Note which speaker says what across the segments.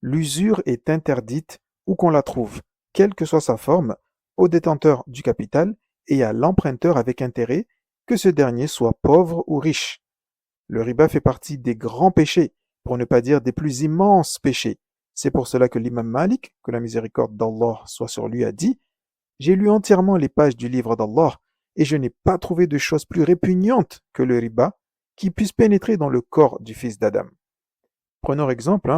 Speaker 1: L'usure est interdite où qu'on la trouve, quelle que soit sa forme, au détenteur du capital et à l'emprunteur avec intérêt, que ce dernier soit pauvre ou riche. Le riba fait partie des grands péchés, pour ne pas dire des plus immenses péchés. C'est pour cela que l'imam Malik, que la miséricorde d'Allah soit sur lui, a dit: J'ai lu entièrement les pages du livre d'Allah et je n'ai pas trouvé de chose plus répugnante que le riba qui puisse pénétrer dans le corps du fils d'Adam. Prenons exemple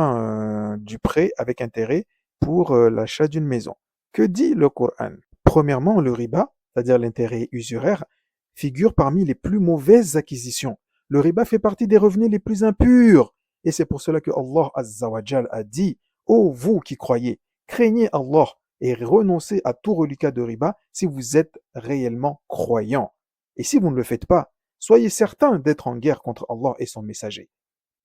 Speaker 1: du prêt avec intérêt pour l'achat d'une maison. Que dit le Coran? Premièrement, le riba, c'est-à-dire l'intérêt usuraire, figure parmi les plus mauvaises acquisitions. Le riba fait partie des revenus les plus impurs. Et c'est pour cela que Allah Azza wa Jal a dit: Ô vous qui croyez, craignez Allah et renoncez à tout reliquat de riba si vous êtes réellement croyants. Et si vous ne le faites pas, soyez certains d'être en guerre contre Allah et son messager.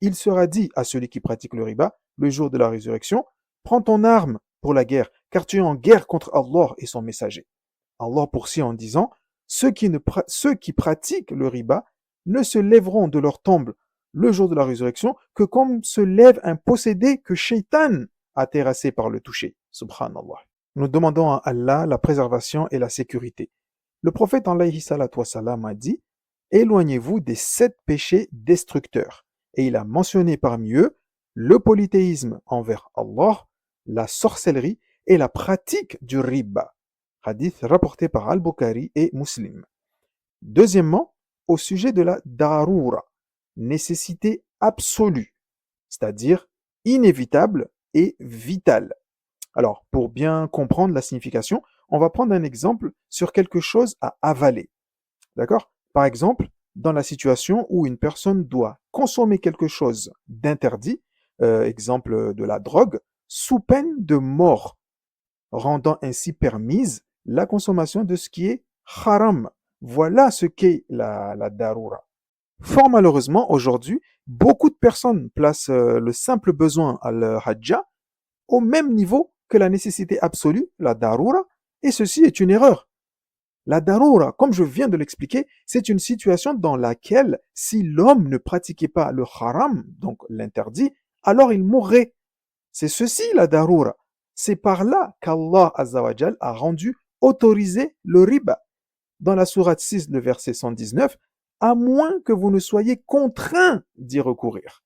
Speaker 1: Il sera dit à celui qui pratique le riba, le jour de la résurrection: Prends ton arme pour la guerre, car tu es en guerre contre Allah et son messager. Allah poursuit en disant: Ceux qui pratiquent le riba ne se lèveront de leur tombe le jour de la résurrection que comme se lève un possédé que Shaitan a terrassé par le toucher. Subhanallah. Nous demandons à Allah la préservation et la sécurité. Le prophète alayhi salatu wassalam a dit: Éloignez-vous des 7 péchés destructeurs. Et il a mentionné parmi eux le polythéisme envers Allah, la sorcellerie et la pratique du riba. Hadith rapporté par Al-Bukhari et Muslim. Deuxièmement, au sujet de la darura, nécessité absolue, c'est-à-dire inévitable et vitale. Alors, pour bien comprendre la signification, on va prendre un exemple sur quelque chose à avaler. D'accord? Par exemple, dans la situation où une personne doit consommer quelque chose d'interdit, exemple de la drogue, sous peine de mort, rendant ainsi permise la consommation de ce qui est haram. Voilà ce qu'est la darura. Fort malheureusement, aujourd'hui, beaucoup de personnes placent le simple besoin al-hajja au même niveau que la nécessité absolue, la darura, et ceci est une erreur. La darura, comme je viens de l'expliquer, c'est une situation dans laquelle si l'homme ne pratiquait pas le haram, donc l'interdit, alors il mourrait. C'est ceci la darura. C'est par là qu'Allah Azza wa Jal a rendu autorisé le riba. Dans la sourate 6, le verset 119, à moins que vous ne soyez contraints d'y recourir.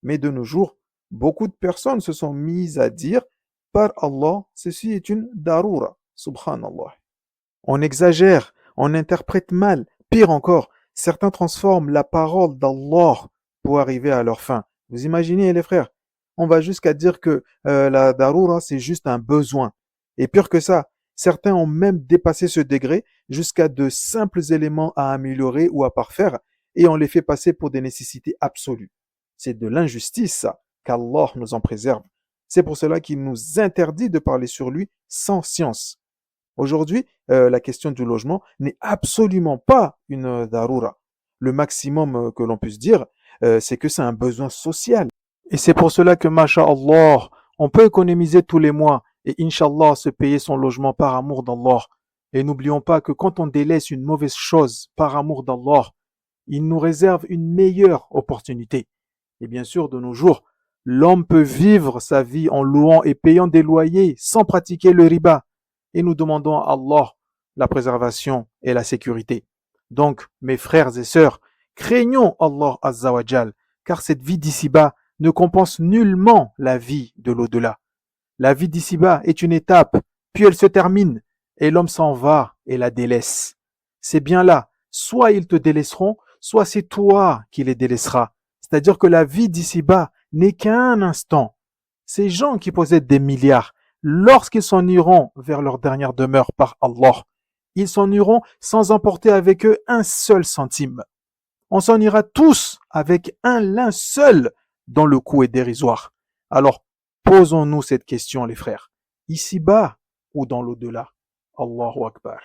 Speaker 1: Mais de nos jours, beaucoup de personnes se sont mises à dire: par Allah, ceci est une darura. Subhanallah. On exagère, on interprète mal. Pire encore, certains transforment la parole d'Allah pour arriver à leur fin. Vous imaginez, les frères? On va jusqu'à dire que la darura, c'est juste un besoin. Et pire que ça, certains ont même dépassé ce degré jusqu'à de simples éléments à améliorer ou à parfaire, et on les fait passer pour des nécessités absolues. C'est de l'injustice, ça, qu'Allah nous en préserve. C'est pour cela qu'il nous interdit de parler sur lui sans science. Aujourd'hui, la question du logement n'est absolument pas une darura. Le maximum que l'on puisse dire, c'est que c'est un besoin social. Et c'est pour cela que, masha'Allah, on peut économiser tous les mois et, inshallah, se payer son logement par amour d'Allah. Et n'oublions pas que quand on délaisse une mauvaise chose par amour d'Allah, il nous réserve une meilleure opportunité. Et bien sûr, de nos jours, l'homme peut vivre sa vie en louant et payant des loyers sans pratiquer le riba. Et nous demandons à Allah la préservation et la sécurité. Donc, mes frères et sœurs, craignons Allah Azza wa Jal, car cette vie d'ici-bas ne compense nullement la vie de l'au-delà. La vie d'ici-bas est une étape, puis elle se termine, et l'homme s'en va et la délaisse. C'est bien là, soit ils te délaisseront, soit c'est toi qui les délaisseras. C'est-à-dire que la vie d'ici-bas n'est qu'un instant. Ces gens qui possèdent des milliards, lorsqu'ils s'en iront vers leur dernière demeure par Allah, ils s'en iront sans emporter avec eux un seul centime. On s'en ira tous avec un linceul dont le coût est dérisoire. Alors, posons-nous cette question, les frères. Ici-bas ou dans l'au-delà? Allahu Akbar.